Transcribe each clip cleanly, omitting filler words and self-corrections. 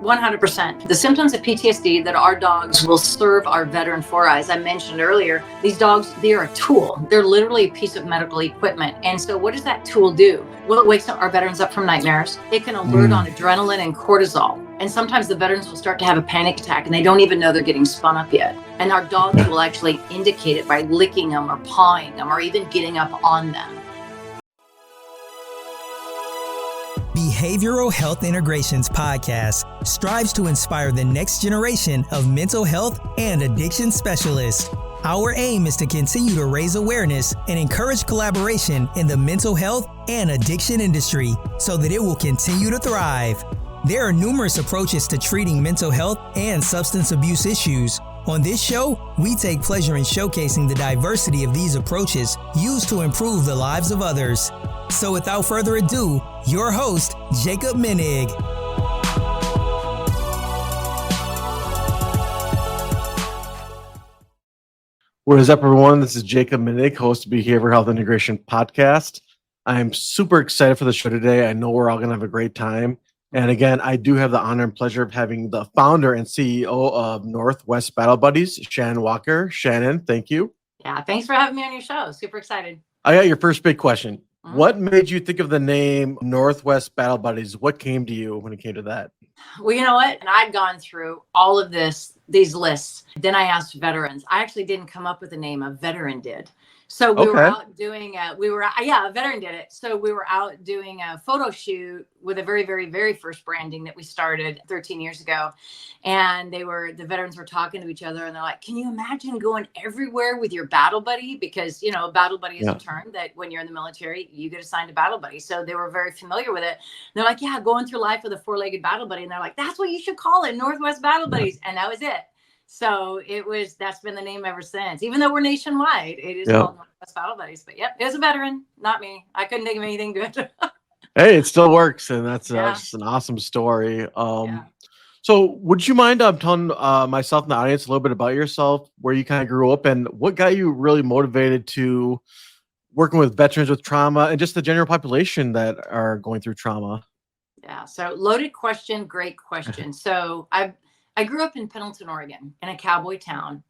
100%. The symptoms of PTSD that our dogs will serve our veteran for, as I mentioned earlier, these dogs, they are a tool. They're literally a piece of medical equipment. And so what does that tool do? Well, it wakes our veterans up from nightmares. It can alert on adrenaline and cortisol. And sometimes the veterans will start to have a panic attack and they don't even know they're getting spun up yet. And our dogs will actually indicate it by licking them or pawing them or even getting up on them. Behavioral Health Integrations podcast strives to inspire the next generation of mental health and addiction specialists. Our aim is to continue to raise awareness and encourage collaboration in the mental health and addiction industry so that it will continue to thrive. There are numerous approaches to treating mental health and substance abuse issues. On this show, we take pleasure in showcasing the diversity of these approaches used to improve the lives of others. So without further ado, your host, Jacob Menig. What is up, everyone? This is Jacob Menig, host of Behavioral Health Integration Podcast. I'm super excited for the show today. I know we're all going to have a great time. And again, I do have the honor and pleasure of having the founder and CEO of Northwest Battle Buddies, Shannon Walker. Shannon, thank you. Yeah, thanks for having me on your show. Super excited. I got your first big question. What made you think of the name Northwest Battle Buddies? What came to you when it came to that? Well, you know what? And I'd gone through all of these lists. Then I asked veterans. I actually didn't come up with a name. A veteran did. So we were out doing a veteran did it. So we were out doing a photo shoot with a very, very, very first branding that we started 13 years ago. And the veterans were talking to each other and they're like, can you imagine going everywhere with your battle buddy? Because, you know, battle buddy is a term that when you're in the military, you get assigned a battle buddy. So they were very familiar with it. And they're like, yeah, going through life with a four-legged battle buddy. And they're like, that's what you should call it, Northwest Battle Buddies. And that was it. So that's been the name ever since. Even though we're nationwide, it is called Northwest Battle Buddies. But yep, it was a veteran, not me. I couldn't think of anything good. Hey, it still works, and that's just an awesome story. So would you mind telling myself and the audience a little bit about yourself, where you kind of grew up, and what got you really motivated to working with veterans with trauma and just the general population that are going through trauma? Yeah, so loaded question, great question. So I grew up in Pendleton, Oregon, in a cowboy town,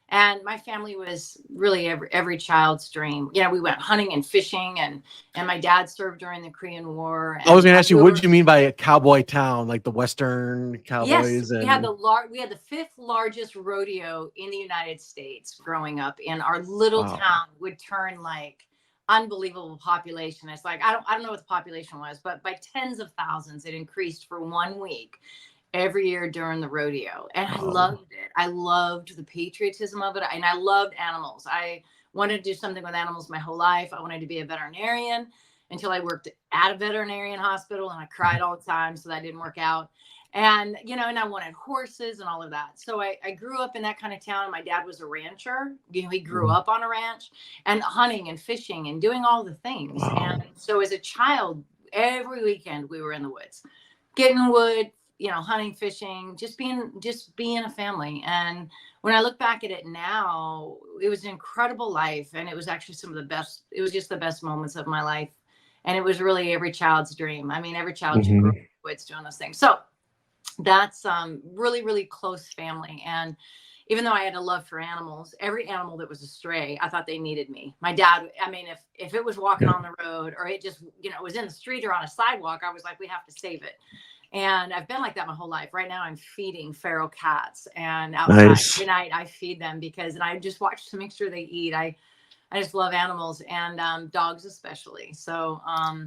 and my family was really every child's dream. You know, we went hunting and fishing, and my dad served during the Korean War. I was going to ask you, what did you mean by a cowboy town, like the Western cowboys? Yes, we had the fifth largest rodeo in the United States growing up, and our little town would turn like unbelievable population. It's like I don't know what the population was, but by tens of thousands, it increased for 1 week every year during the rodeo. And I loved it. I loved the patriotism of it. And I loved animals. I wanted to do something with animals my whole life. I wanted to be a veterinarian until I worked at a veterinarian hospital, and I cried all the time. So that didn't work out. And, you know, and I wanted horses and all of that. So I grew up in that kind of town. My dad was a rancher. You know, he grew up on a ranch and hunting and fishing and doing all the things. And so as a child, every weekend we were in the woods, getting wood, you know, hunting, fishing, just being a family. And when I look back at it now, it was an incredible life. And it was actually it was just the best moments of my life. And it was really every child's dream. I mean, every child should grow up in the woods doing those things. So that's really, really close family. And even though I had a love for animals, every animal that was a stray, I thought they needed me. My dad, I mean, if it was walking on the road or it just, you know, was in the street or on a sidewalk, I was like, we have to save it. And I've been like that my whole life. Right now I'm feeding feral cats, and outside every night I feed them and I just watch to make sure they eat. I just love animals and dogs especially. So I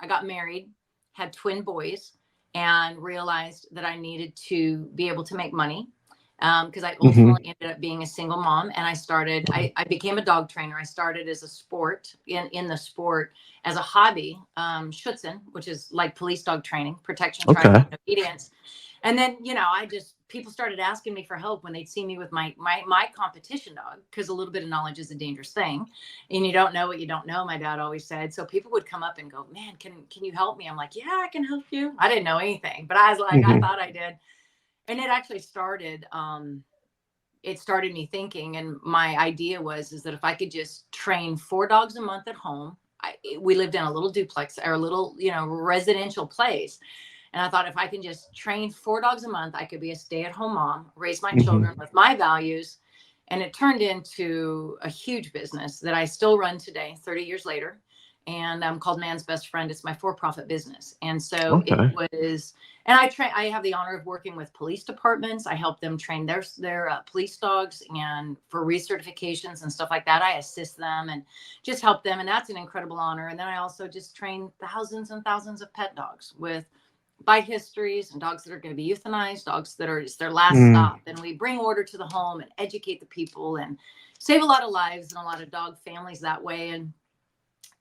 got married, had twin boys, and realized that I needed to be able to make money. Because I ultimately ended up being a single mom, and I became a dog trainer. I started as a sport in the sport as a hobby, Schutzhund, which is like police dog training, protection, training, and obedience. And then, you know, people started asking me for help when they'd see me with my competition dog, because a little bit of knowledge is a dangerous thing. And you don't know what you don't know, my dad always said. So people would come up and go, man, can you help me? I'm like, yeah, I can help you. I didn't know anything, but I was like, I thought I did. And it actually started me thinking, and my idea is that if I could just train 4 dogs a month at home, we lived in a little duplex or a little, you know, residential place. And I thought if I can just train 4 dogs a month, I could be a stay-at-home mom, raise my children with my values. And it turned into a huge business that I still run today, 30 years later. And I'm called Man's Best Friend. It's my for-profit business. And so it was, and I have the honor of working with police departments. I help them train their police dogs, and for recertifications and stuff like that, I assist them and just help them. And that's an incredible honor. And then I also just train thousands and thousands of pet dogs with bite histories and dogs that are going to be euthanized, dogs that are it's their last stop. And we bring order to the home and educate the people and save a lot of lives and a lot of dog families that way.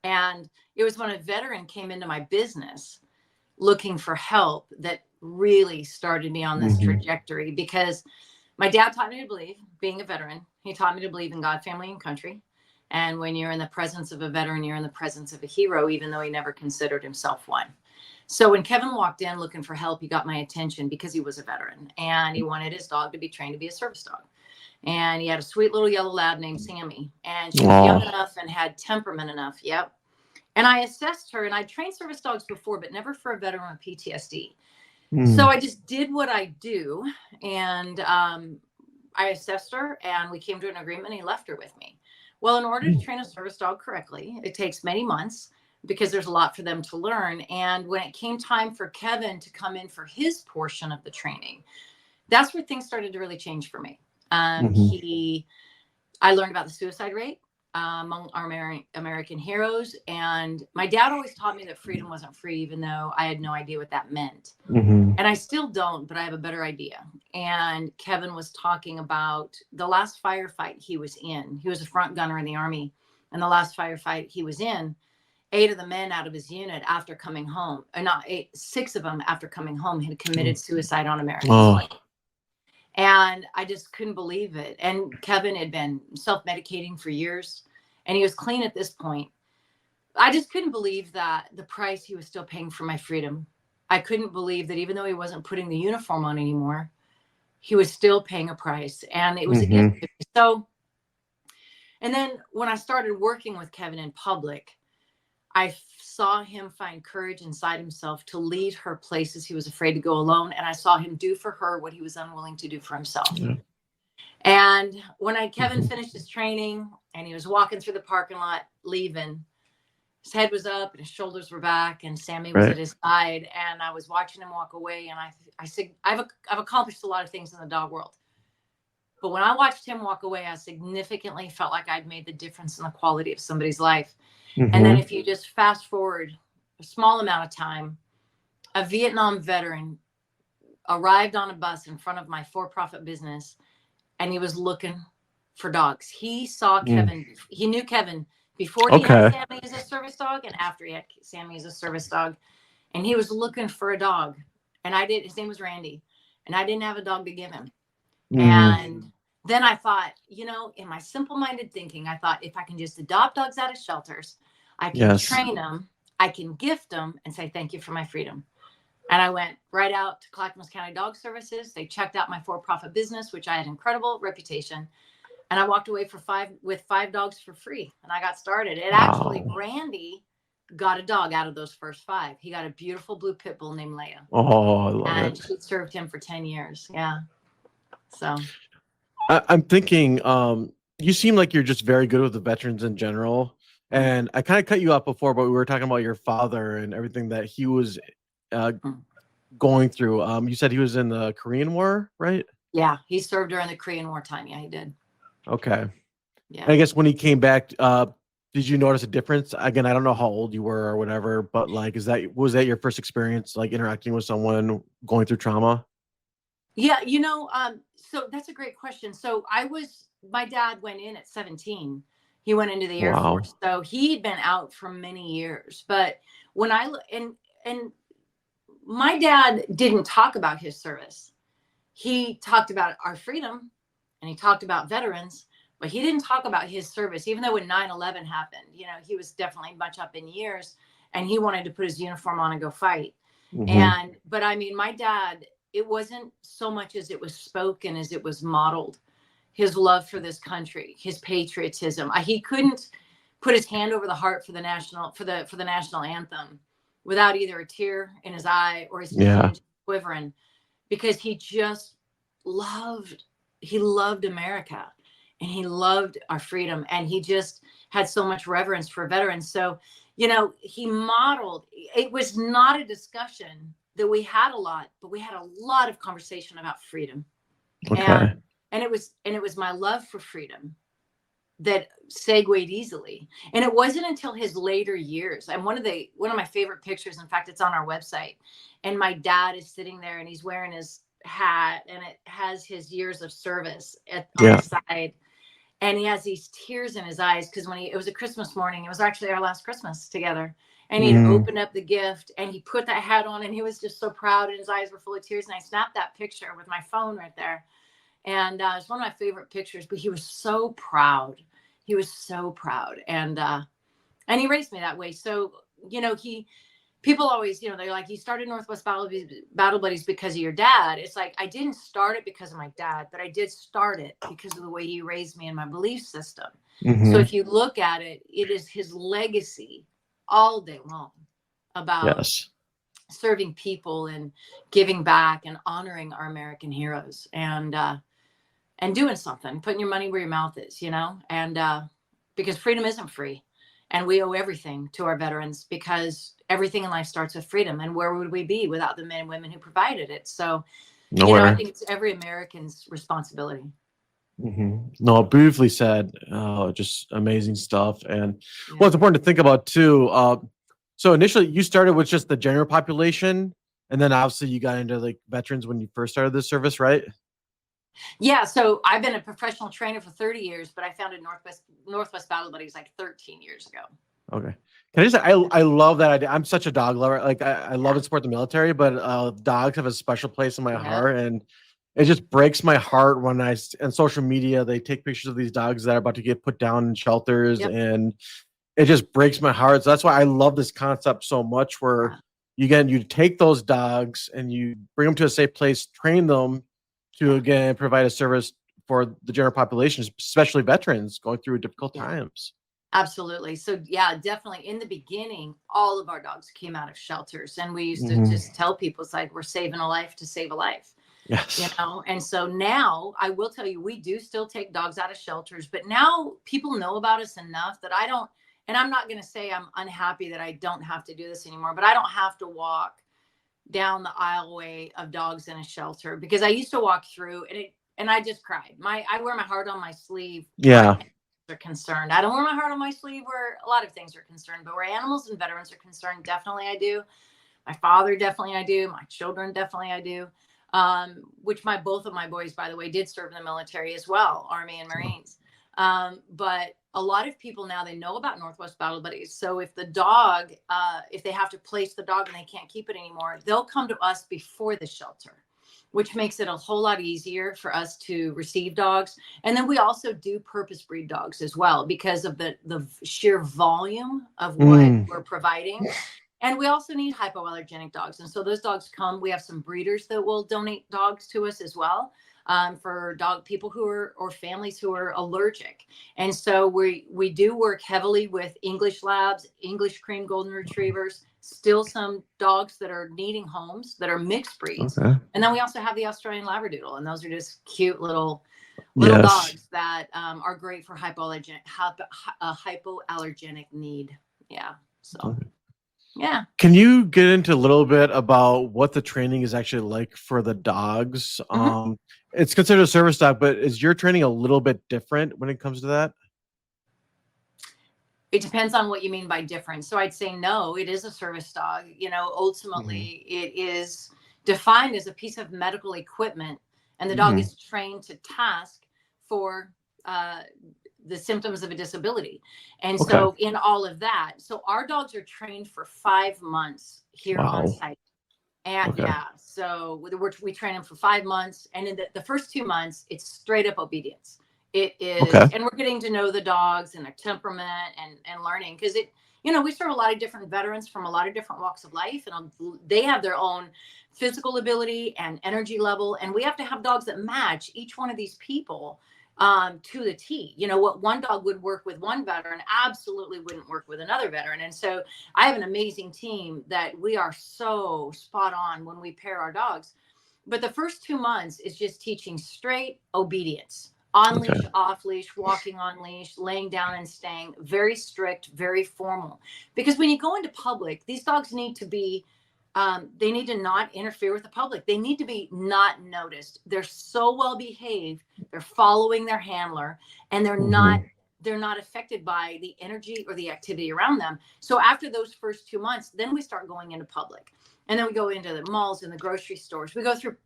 And it was when a veteran came into my business looking for help that really started me on this trajectory, because my dad taught me to believe, being a veteran, he taught me to believe in God, family, and country. And when you're in the presence of a veteran, you're in the presence of a hero, even though he never considered himself one. So when Kevin walked in looking for help, he got my attention because he was a veteran and he wanted his dog to be trained to be a service dog. And he had a sweet little yellow lab named Sammy, and she was young enough and had temperament enough. Yep. And I assessed her, and I trained service dogs before, but never for a veteran with PTSD. So I just did what I do. And I assessed her, and we came to an agreement, and he left her with me. Well, in order to train a service dog correctly, it takes many months because there's a lot for them to learn. And when it came time for Kevin to come in for his portion of the training, that's where things started to really change for me. I learned about the suicide rate among our American heroes. And my dad always taught me that freedom wasn't free, even though I had no idea what that meant. And I still don't, but I have a better idea. And Kevin was talking about the last firefight he was in. He was a front gunner in the Army. And the last firefight he was in, 8 of the men out of his unit after coming home, or not 8, 6 of them after coming home had committed suicide on American soil. And I just couldn't believe it. And Kevin had been self-medicating for years, and he was clean at this point. I just couldn't believe that the price he was still paying for my freedom. I couldn't believe that even though he wasn't putting the uniform on anymore, he was still paying a price. And it was a gift to me. So, and then when I started working with Kevin in public, I saw him find courage inside himself to lead her places he was afraid to go alone. And I saw him do for her what he was unwilling to do for himself. And when Kevin finished his training and he was walking through the parking lot, leaving, his head was up and his shoulders were back, and Sammy was at his side. And I was watching him walk away. And I said, I've accomplished a lot of things in the dog world. But when I watched him walk away, I significantly felt like I'd made the difference in the quality of somebody's life. And then if you just fast forward a small amount of time, a Vietnam veteran arrived on a bus in front of my for-profit business, and he was looking for dogs. He saw Kevin. He knew Kevin before he had Sammy as a service dog and after he had Sammy as a service dog. And he was looking for a dog. And his name was Randy. And I didn't have a dog to give him. And then I thought, in my simple-minded thinking, I thought, if I can just adopt dogs out of shelters, I can train them, I can gift them, and say thank you for my freedom. And I went right out to Clackamas County Dog Services. They checked out my for-profit business, which I had incredible reputation. And I walked away with 5 dogs for free. And I got started. Actually, Randy got a dog out of those first 5. He got a beautiful blue pit bull named Leia. Oh, I love it. And she served him for 10 years. Yeah. So I'm thinking, you seem like you're just very good with the veterans in general. And I kind of cut you off before, but we were talking about your father and everything that he was going through. You said he was in the Korean War, right? Yeah, he served during the Korean War time. Yeah, he did. Okay. Yeah. I guess when he came back, did you notice a difference? Again, I don't know how old you were or whatever, but like, was that your first experience, like interacting with someone going through trauma? Yeah, so that's a great question. So my dad went in at 17. He went into the Air Force. So he'd been out for many years. But when and my dad didn't talk about his service. He talked about our freedom and he talked about veterans, but he didn't talk about his service. Even though when 9/11 happened, he was definitely much up in years and he wanted to put his uniform on and go fight. But I mean, my dad, it wasn't so much as it was spoken as it was modeled. His love for this country, his patriotism. He couldn't put his hand over the heart for the national anthem without either a tear in his eye or his Yeah. skin quivering, because he loved America, and he loved our freedom, and he just had so much reverence for veterans. So, he modeled, it was not a discussion that we had a lot, but we had a lot of conversation about freedom. Okay. And it was my love for freedom that segued easily. And it wasn't until his later years. And one of my favorite pictures, in fact, it's on our website. And my dad is sitting there, and he's wearing his hat, and it has his years of service on the side. And he has these tears in his eyes, because it was a Christmas morning, it was actually our last Christmas together. And he'd opened up the gift, and he put that hat on, and he was just so proud, and his eyes were full of tears. And I snapped that picture with my phone right there. And it's one of my favorite pictures, but he was so proud. He was so proud. And he raised me that way. So, people always, they're like, you started Northwest Battle Buddies because of your dad. It's like, I didn't start it because of my dad, but I did start it because of the way he raised me and my belief system. So if you look at it, it is his legacy all day long about serving people and giving back and honoring our American heroes, and doing something, putting your money where your mouth is, and because freedom isn't free. And we owe everything to our veterans, because everything in life starts with freedom. And where would we be without the men and women who provided it? So, I think it's every American's responsibility. No, beautifully said. Just amazing stuff. And what's important to think about too. So initially you started with just the general population, and then obviously you got into like veterans when you first started this service, right? Yeah. So I've been a professional trainer for 30 years, but I founded Northwest Battle Buddies like 13 years ago. Okay. Can I just say, I love that idea. I'm such a dog lover. Like I love to support the military, but dogs have a special place in my heart, and it just breaks my heart when on social media, they take pictures of these dogs that are about to get put down in shelters, and it just breaks my heart. So that's why I love this concept so much, where you take those dogs and you bring them to a safe place, train them to, again, provide a service for the general population, especially veterans going through difficult times. Absolutely. So definitely in the beginning, all of our dogs came out of shelters, and we used to just tell people, it's like, we're saving a life to save a life. Yes. And so now I will tell you, we do still take dogs out of shelters, but now people know about us enough that and I'm not going to say I'm unhappy that I don't have to do this anymore, but I don't have to walk down the aisleway of dogs in a shelter, because I used to walk through and I just cried. I wear my heart on my sleeve. Yeah. Are concerned. I don't wear my heart on my sleeve where a lot of things are concerned, but where animals and veterans are concerned, definitely I do. My father, definitely I do. My children, definitely I do. Which both of my boys, by the way, did serve in the military as well, Army and Marines. But a lot of people now, they know about Northwest Battle Buddies. So if the dog, if they have to place the dog and they can't keep it anymore, they'll come to us before the shelter, which makes it a whole lot easier for us to receive dogs. And then we also do purpose breed dogs as well, because of the sheer volume of what we're providing. And we also need hypoallergenic dogs. And so those dogs we have some breeders that will donate dogs to us as well, for dog people or families who are allergic. And so we do work heavily with English labs, English cream golden retrievers, still some dogs that are needing homes that are mixed breeds. And then we also have the Australian Labradoodle, and those are just cute little dogs that are great for hypoallergenic need. Yeah. So. Yeah. Can you get into a little bit about what the training is actually like for the dogs? It's considered a service dog, but is your training a little bit different when it comes to that? It depends on what you mean by different. So I'd say no, it is a service dog. Ultimately it is defined as a piece of medical equipment, and the dog is trained to task for the symptoms of a disability. And so in all of that, so our dogs are trained for 5 months here on site. And so we train them for 5 months. And in the first 2 months, it's straight up obedience. It is, and we're getting to know the dogs and their temperament and learning, because we serve a lot of different veterans from a lot of different walks of life, and they have their own physical ability and energy level. And we have to have dogs that match each one of these people to the T. You know, what one dog would work with one veteran absolutely wouldn't work with another veteran. And so I have an amazing team that we are so spot on when we pair our dogs. But the first 2 months is just teaching straight obedience, on Okay. leash, off leash, walking on leash, laying down and staying, very strict, very formal. Because when you go into public, these dogs need to be they need to not interfere with the public. They need to be not noticed. They're so well behaved. They're following their handler, and they're not affected by the energy or the activity around them. So after those first 2 months, then we start going into public, and then we go into the malls and the grocery stores. We go through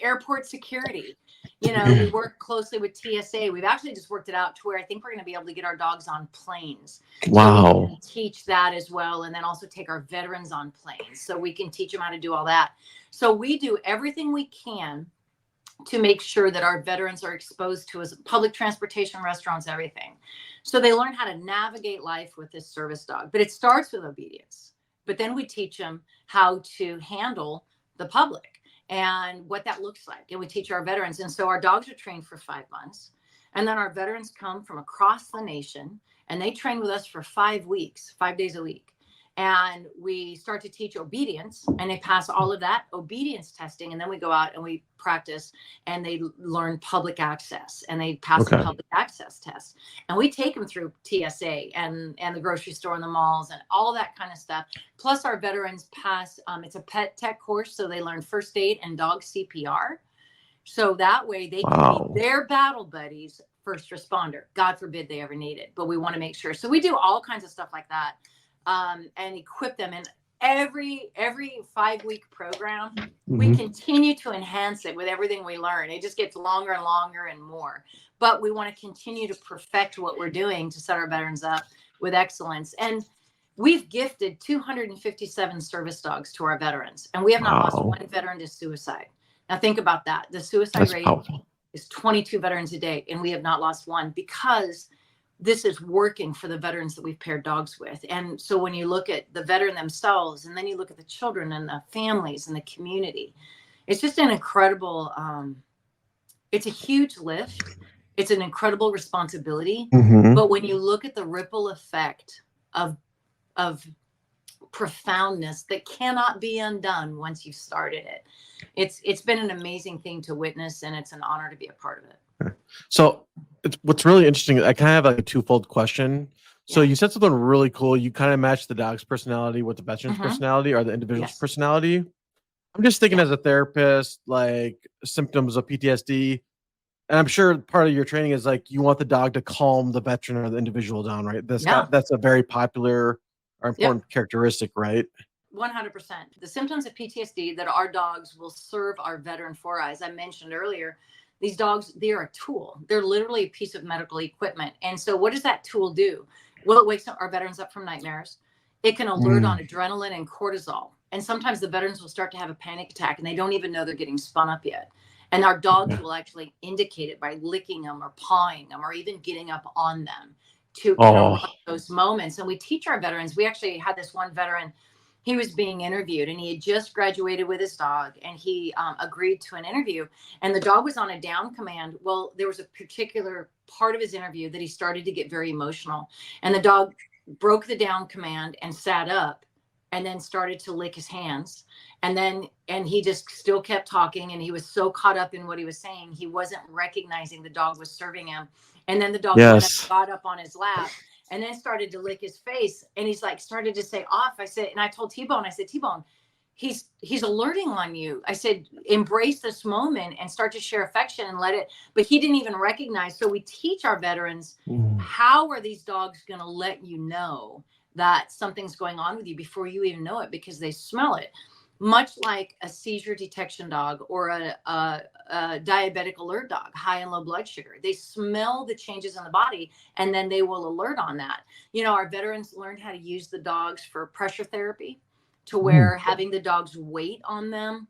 airport security. We work closely with TSA. We've actually just worked it out to where I think we're going to be able to get our dogs on planes. Wow. So we can teach that as well, and then also take our veterans on planes so we can teach them how to do all that. So we do everything we can to make sure that our veterans are exposed to as public transportation, restaurants, everything. So they learn how to navigate life with this service dog. But it starts with obedience. But then we teach them how to handle the public and what that looks like. And we teach our veterans. And so our dogs are trained for 5 months. And then our veterans come from across the nation and they train with us for 5 weeks, 5 days a week. And we start to teach obedience, and they pass all of that obedience testing. And then we go out and we practice, and they learn public access, and they pass the public access test. And we take them through TSA and the grocery store and the malls and all that kind of stuff. Plus our veterans pass, it's a pet tech course. So they learn first aid and dog CPR. So that way they can be their battle buddies, first responder. God forbid they ever need it, but we want to make sure. So we do all kinds of stuff like that. And equip them in every 5-week program. We continue to enhance it with everything we learn. It just gets longer and longer and more, but we want to continue to perfect what we're doing to set our veterans up with excellence. And we've gifted 257 service dogs to our veterans, and we have not lost one veteran to suicide. Now think about that. The suicide rate is 22 veterans a day, and we have not lost one, because this is working for the veterans that we've paired dogs with. And so when you look at the veteran themselves, and then you look at the children and the families and the community, it's just an incredible, it's a huge lift. It's an incredible responsibility. But when you look at the ripple effect of profoundness that cannot be undone once you started it, it's been an amazing thing to witness, and it's an honor to be a part of it. So what's really interesting, I kind of have like a twofold question. So you said something really cool. You kind of matched the dog's personality with the veteran's personality, or the individual's personality. I'm just thinking as a therapist, like symptoms of PTSD. And I'm sure part of your training is like, you want the dog to calm the veteran or the individual down, right? That's a very popular or important characteristic, right? 100%. The symptoms of PTSD that our dogs will serve our veteran for, as I mentioned earlier, these dogs, they are a tool. They're literally a piece of medical equipment. And so what does that tool do? Well, it wakes our veterans up from nightmares. It can alert on adrenaline and cortisol. And sometimes the veterans will start to have a panic attack, and they don't even know they're getting spun up yet. And our dogs will actually indicate it by licking them or pawing them or even getting up on them to interrupt those moments. And we teach our veterans. We actually had this one veteran, he was being interviewed, and he had just graduated with his dog, and he agreed to an interview, and the dog was on a down command. Well, there was a particular part of his interview that he started to get very emotional, and the dog broke the down command and sat up and then started to lick his hands. And he just still kept talking, and he was so caught up in what he was saying, he wasn't recognizing the dog was serving him. And then the dog got up on his lap and then started to lick his face. And he's like, started to say off. I said, and I told T-Bone, I said, T-Bone, he's alerting on you. I said, embrace this moment and start to share affection and let it, but he didn't even recognize. So we teach our veterans, how are these dogs going to let you know that something's going on with you before you even know it, because they smell it. Much like a seizure detection dog or a diabetic alert dog, high and low blood sugar. They smell the changes in the body, and then they will alert on that. Our veterans learned how to use the dogs for pressure therapy, to where having the dogs wait on them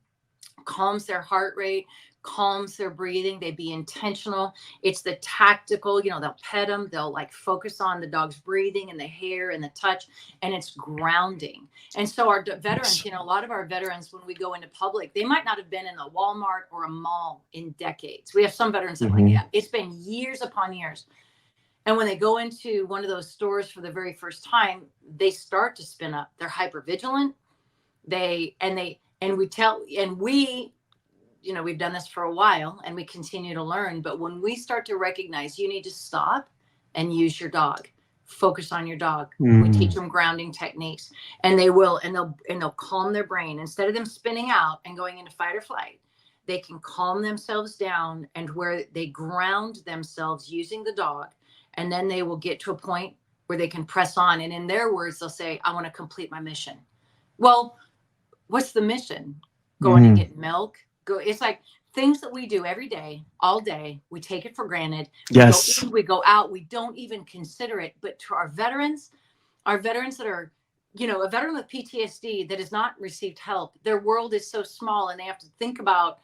calms their heart rate, calms their breathing. They be intentional. It's the tactical, they'll pet them. They'll like focus on the dog's breathing and the hair and the touch, and it's grounding. And so our veterans, a lot of our veterans, when we go into public, they might not have been in a Walmart or a mall in decades. We have some veterans that it's been years upon years. And when they go into one of those stores for the very first time, they start to spin up. They're hypervigilant. We've done this for a while and we continue to learn. But when we start to recognize you need to stop and use your dog, focus on your dog. We teach them grounding techniques, and they'll calm their brain. Instead of them spinning out and going into fight or flight, they can calm themselves down, and where they ground themselves using the dog. And then they will get to a point where they can press on. And in their words, they'll say, I want to complete my mission. Well, what's the mission? Going to get milk. It's like things that we do every day, all day. We take it for granted. Yes. We go out. We don't even consider it. But to our veterans that are, a veteran with PTSD that has not received help, their world is so small, and they have to think about,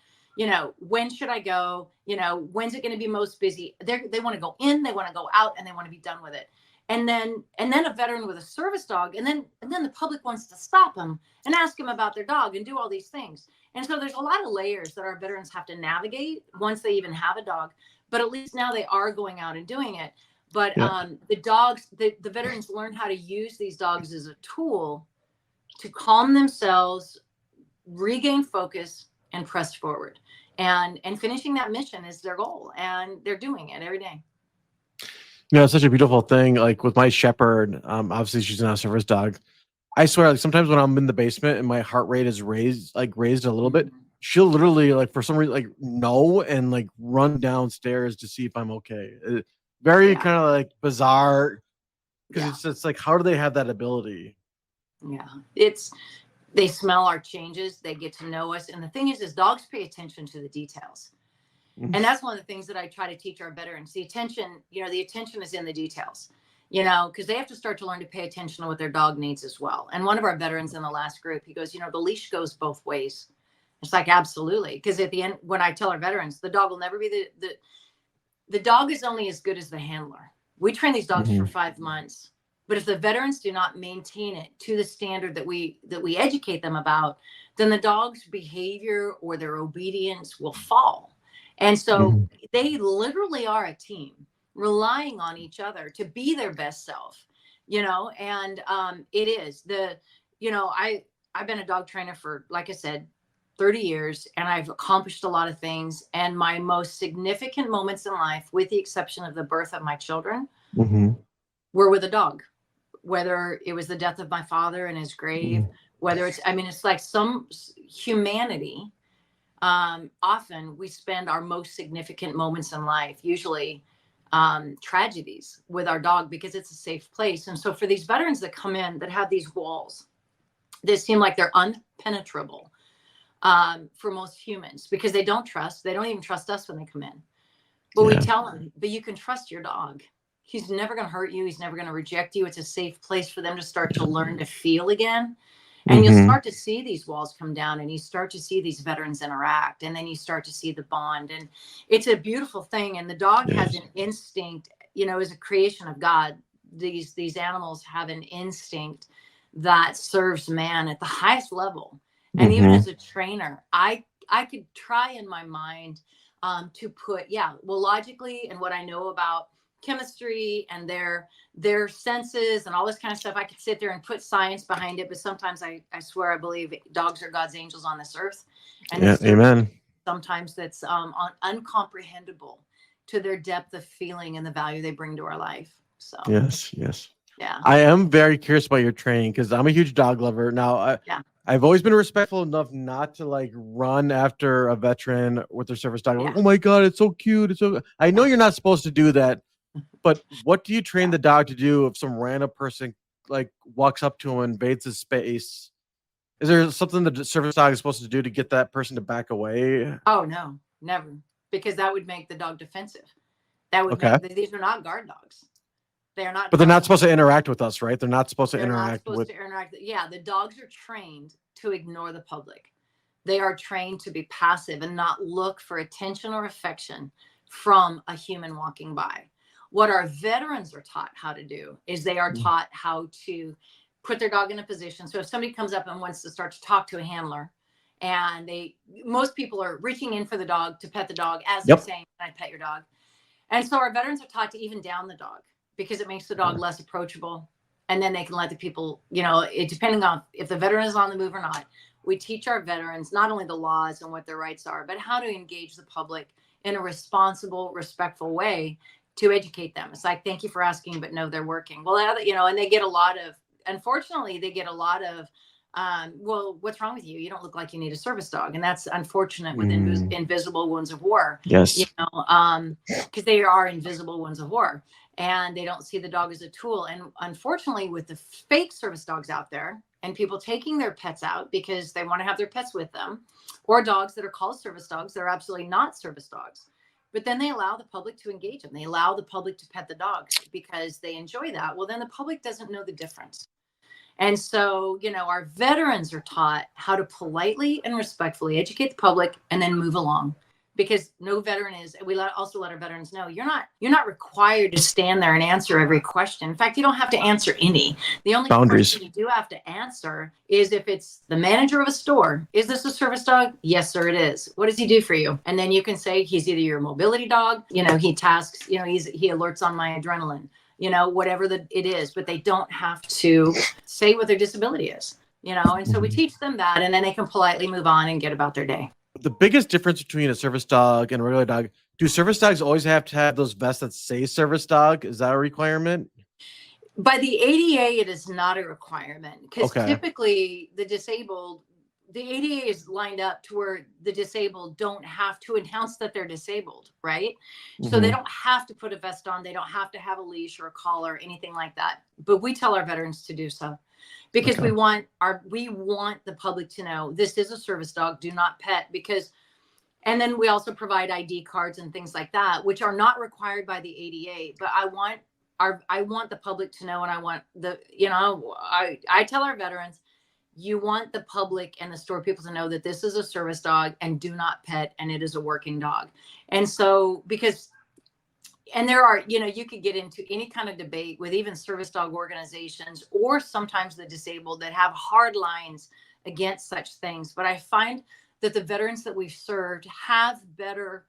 when should I go? When's it going to be most busy? They want to go in, they want to go out, and they want to be done with it. And then a veteran with a service dog, and then the public wants to stop them and ask them about their dog and do all these things. And so there's a lot of layers that our veterans have to navigate once they even have a dog. But at least now they are going out and doing it. But the veterans learn how to use these dogs as a tool to calm themselves, regain focus, and press forward. And finishing that mission is their goal, and they're doing it every day. It's such a beautiful thing. Like with my shepherd, obviously she's not a service dog. I swear, like sometimes when I'm in the basement and my heart rate is raised a little bit, she'll literally like for some reason know and like run downstairs to see if I'm okay. Very kind of like bizarre, because it's like, how do they have that ability? Yeah, they smell our changes. They get to know us, and the thing is dogs pay attention to the details. And that's one of the things that I try to teach our veterans. The attention is in the details, because they have to start to learn to pay attention to what their dog needs as well. And one of our veterans in the last group, he goes, the leash goes both ways. It's like, absolutely. Because at the end, when I tell our veterans, the dog will never be the dog is only as good as the handler. We train these dogs for 5 months, but if the veterans do not maintain it to the standard that we educate them about, then the dog's behavior or their obedience will fall. And so they literally are a team relying on each other to be their best self, and it is I've been a dog trainer for, like I said, 30 years, and I've accomplished a lot of things. And my most significant moments in life, with the exception of the birth of my children, were with a dog, whether it was the death of my father in his grave, whether it's like some humanity. Often we spend our most significant moments in life, usually tragedies, with our dog, because it's a safe place. And so for these veterans that come in that have these walls that seem like they're unpenetrable for most humans, because they don't even trust us when they come in. But we tell them, but you can trust your dog. He's never going to hurt you. He's never going to reject you. It's a safe place for them to start to learn to feel again. And you'll start to see these walls come down, and you start to see these veterans interact, and then you start to see the bond. And it's a beautiful thing. And the dog has an instinct, as a creation of God. These animals have an instinct that serves man at the highest level. And even as a trainer, I could try in my mind to put, logically, and what I know about chemistry and their senses and all this kind of stuff, I could sit there and put science behind it. But sometimes I swear I believe dogs are God's angels on this earth. And amen. Sometimes that's uncomprehendable to their depth of feeling and the value they bring to our life. So yes. Yeah. I am very curious about your training, because I'm a huge dog lover. Now, I've always been respectful enough not to like run after a veteran with their service dog. Like, oh my God, it's so cute. It's so. I know you're not supposed to do that, but what do you train the dog to do if some random person like walks up to him and invades his space? Is there something that the service dog is supposed to do to get that person to back away? Oh no, never, because that would make the dog defensive. That would make these are not guard dogs. They're not. But they're not supposed to interact with us, right? They're not supposed to interact with. Yeah, the dogs are trained to ignore the public. They are trained to be passive and not look for attention or affection from a human walking by. What our veterans are taught how to do is they are taught how to put their dog in a position. So if somebody comes up and wants to start to talk to a handler, and most people are reaching in for the dog to pet the dog as they're saying, "Can I pet your dog?" And so our veterans are taught to even down the dog because it makes the dog less approachable. And then they can let the people, depending on if the veteran is on the move or not, we teach our veterans not only the laws and what their rights are, but how to engage the public in a responsible, respectful way to educate them. It's like, thank you for asking, but no, they're working. Well, and they get unfortunately, they get a lot of, well, what's wrong with you? You don't look like you need a service dog. And that's unfortunate with invisible wounds of war. Yes. Because they are invisible wounds of war. And they don't see the dog as a tool. And unfortunately, with the fake service dogs out there and people taking their pets out because they want to have their pets with them, or dogs that are called service dogs, they're absolutely not service dogs. But then they allow the public to engage them. They allow the public to pet the dogs because they enjoy that. Well, then the public doesn't know the difference. And so, our veterans are taught how to politely and respectfully educate the public and then move along. Because no veteran also let our veterans know you're not required to stand there and answer every question. In fact, you don't have to answer any. The only question you do have to answer is if it's the manager of a store. Is this a service dog? Yes, sir, it is. What does he do for you? And then you can say he's either your mobility dog, he tasks, he alerts on my adrenaline, whatever it is, but they don't have to say what their disability is, and so we teach them that, and then they can politely move on and get about their day. The biggest difference between a service dog and a regular dog, do service dogs always have to have those vests that say service dog? Is that a requirement? By the ADA, it is not a requirement because typically the ADA is lined up to where the disabled don't have to announce that they're disabled, right? So they don't have to put a vest on. They don't have to have a leash or a collar or anything like that. But we tell our veterans to do so. Because we want the public to know this is a service dog, do not pet, and then we also provide ID cards and things like that, which are not required by the ADA. But I want the public to know, and I want I tell our veterans, you want the public and the store people to know that this is a service dog and do not pet, and it is a working dog. And so and there are, you could get into any kind of debate with even service dog organizations or sometimes the disabled that have hard lines against such things. But I find that the veterans that we've served have better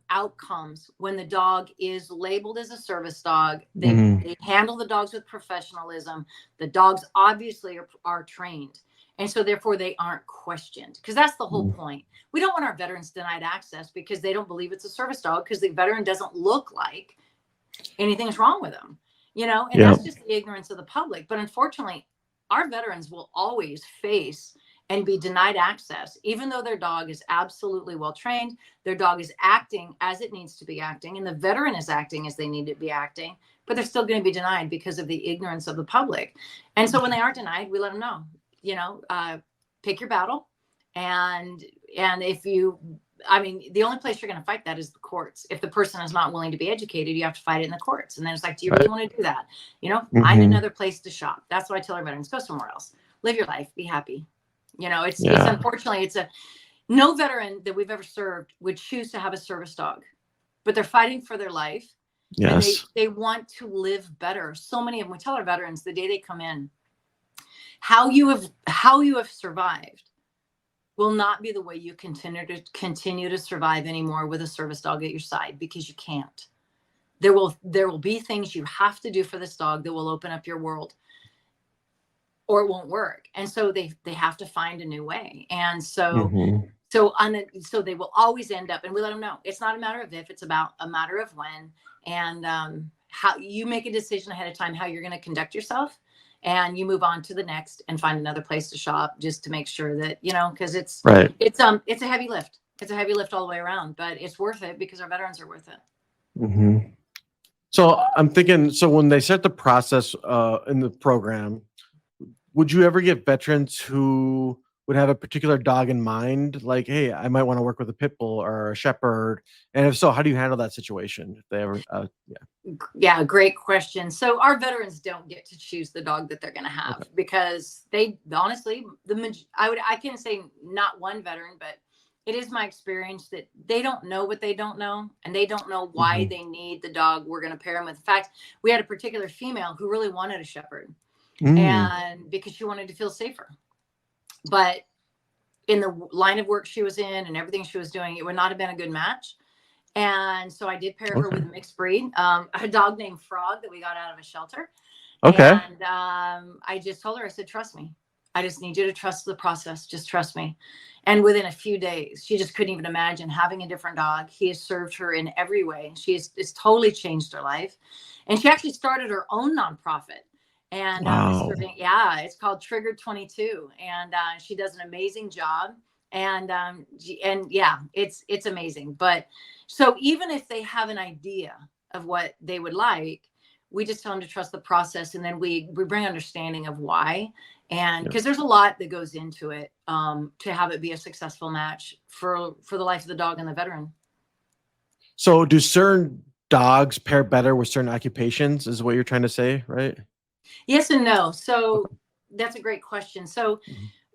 outcomes when the dog is labeled as a service dog. They handle the dogs with professionalism. The dogs obviously are trained. And so therefore they aren't questioned, because that's the whole point. We don't want our veterans denied access because they don't believe it's a service dog, because the veteran doesn't look like anything's wrong with them, and that's just the ignorance of the public. But unfortunately, our veterans will always face and be denied access, even though their dog is absolutely well trained. Their dog is acting as it needs to be acting, and the veteran is acting as they need to be acting, but they're still going to be denied because of the ignorance of the public. And so when they are denied, we let them know, pick your battle. And if the only place you're going to fight that is the courts. If the person is not willing to be educated, you have to fight it in the courts. And then it's like, do you really want to do that? Find another place to shop. That's why I tell our veterans, go somewhere else, live your life, be happy. It's unfortunately, no veteran that we've ever served would choose to have a service dog, but they're fighting for their life. Yes. And they want to live better. So many of them, we tell our veterans the day they come in, how you have survived will not be the way you continue to survive anymore with a service dog at your side, because you can't. There will be things you have to do for this dog that will open up your world, or it won't work. And so they have to find a new way. And so so they will always end up, and we let them know it's not a matter of if, it's about a matter of when. And how you make a decision ahead of time how you're going to conduct yourself, and you move on to the next and find another place to shop, just to make sure that, because it's a heavy lift. It's a heavy lift all the way around, but it's worth it because our veterans are worth it. So I'm thinking, so when they start the process in the program, would you ever get veterans who would have a particular dog in mind? Like, hey, I might want to work with a pit bull or a shepherd. And if so, how do you handle that situation? If they ever, yeah. Yeah, great question. So our veterans don't get to choose the dog that they're going to have because they honestly, I can say not one veteran, but it is my experience that they don't know what they don't know, and they don't know why they need the dog we're going to pair them with. In fact, we had a particular female who really wanted a shepherd, and because she wanted to feel safer, but in the line of work she was in and everything she was doing, it would not have been a good match. And so I did pair her with a mixed breed, a dog named Frog that we got out of a shelter. Okay. And I just told her, I said, trust me. I just need you to trust the process. Just trust me. And within a few days, she just couldn't even imagine having a different dog. He has served her in every way. She has totally changed her life. And she actually started her own nonprofit. And it's called Triggered 22. And she does an amazing job. And yeah, it's amazing. But so even if they have an idea of what they would like, we just tell them to trust the process, and then we bring understanding of why. And because there's a lot that goes into it to have it be a successful match for the life of the dog and the veteran. So do certain dogs pair better with certain occupations, is what you're trying to say, right? Yes and no. So that's a great question. So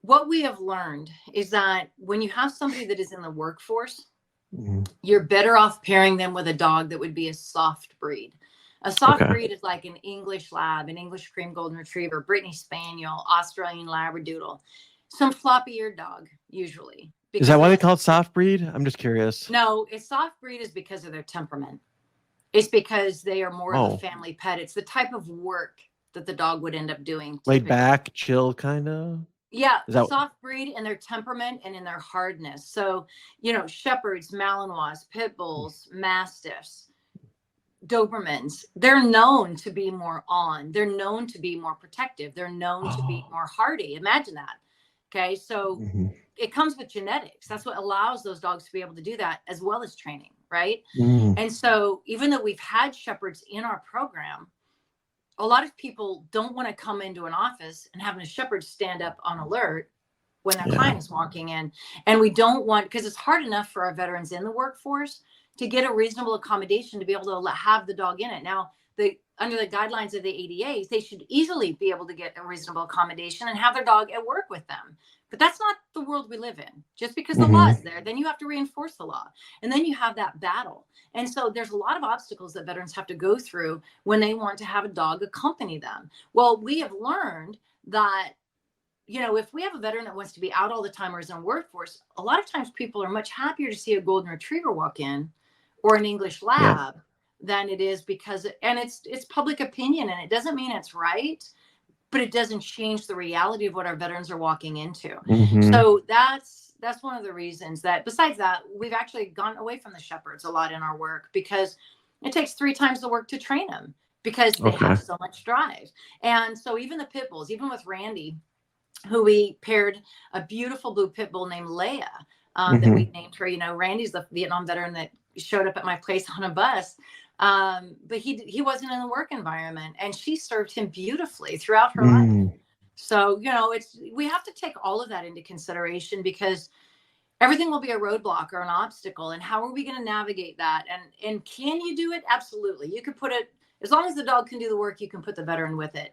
what we have learned is that when you have somebody that is in the workforce, you're better off pairing them with a dog that would be a soft breed. A soft breed is like an English Lab, an English Cream Golden Retriever, Brittany Spaniel, Australian Labradoodle, some floppy-eared dog, usually. Is that why they call it soft breed? I'm just curious. No, it's soft breed is because of their temperament. It's because they are more of a family pet. It's the type of work that the dog would end up doing. Laid back, chill, kind of? Yeah, soft breed in their temperament and in their hardness. So, shepherds, Malinois, pit bulls, mastiffs, Dobermans, they're known to be more on. They're known to be more protective. They're known to be more hardy. Imagine that. Okay, so it comes with genetics. That's what allows those dogs to be able to do that, as well as training, right? And so even though we've had shepherds in our program, a lot of people don't want to come into an office and having a shepherd stand up on alert when their client is walking in. And we don't want, because it's hard enough for our veterans in the workforce to get a reasonable accommodation to be able to have the dog in it. Now, under the guidelines of the ADAs, they should easily be able to get a reasonable accommodation and have their dog at work with them. But that's not the world we live in. Just because the law is there, then you have to reinforce the law. And then you have that battle. And so there's a lot of obstacles that veterans have to go through when they want to have a dog accompany them. Well, we have learned that, if we have a veteran that wants to be out all the time or is in a workforce, a lot of times people are much happier to see a golden retriever walk in or an English Lab than it is and it's public opinion, and it doesn't mean it's right, but it doesn't change the reality of what our veterans are walking into. So that's one of the reasons that, besides that, we've actually gone away from the shepherds a lot in our work, because it takes 3 times the work to train them because they have so much drive. And so even the pit bulls, even with Randy, who we paired a beautiful blue pit bull named Leia, that we named her. Randy's the Vietnam veteran that showed up at my place on a bus. But he wasn't in the work environment, and she served him beautifully throughout her life. So, we have to take all of that into consideration, because everything will be a roadblock or an obstacle. And how are we going to navigate that? And can you do it? Absolutely. You could put it, as long as the dog can do the work, you can put the veteran with it.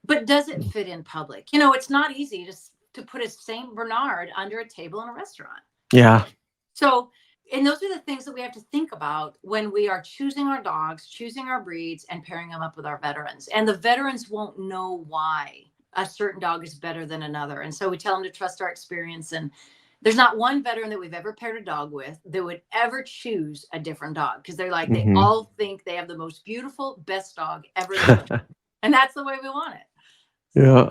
But does it fit in public? It's not easy to put a Saint Bernard under a table in a restaurant. Yeah. So, and those are the things that we have to think about when we are choosing our dogs, choosing our breeds, and pairing them up with our veterans. And the veterans won't know why a certain dog is better than another. And so we tell them to trust our experience. And there's not one veteran that we've ever paired a dog with that would ever choose a different dog, because they're like, they all think they have the most beautiful, best dog ever lived. And that's the way we want it. Yeah.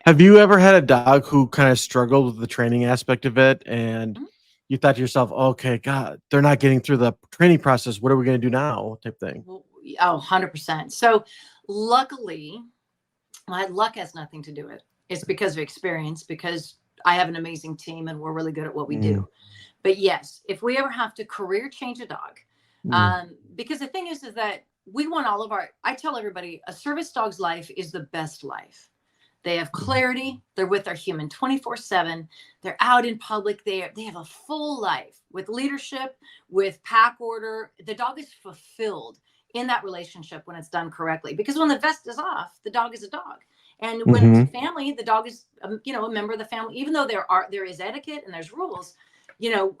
Have you ever had a dog who kind of struggled with the training aspect of it, and you thought to yourself, okay, God, they're not getting through the training process. What are we going to do now? Type thing. Oh, 100%. So luckily, my luck has nothing to do with it. It's because of experience, because I have an amazing team and we're really good at what we do. But yes, if we ever have to career change a dog, because the thing is that we want I tell everybody, a service dog's life is the best life. They have clarity. They're with their human 24/7. They're out in public. They have a full life with leadership, with pack order. The dog is fulfilled in that relationship when it's done correctly. Because when the vest is off, the dog is a dog. And when it's family, the dog is, a member of the family, even though there is etiquette and there's rules,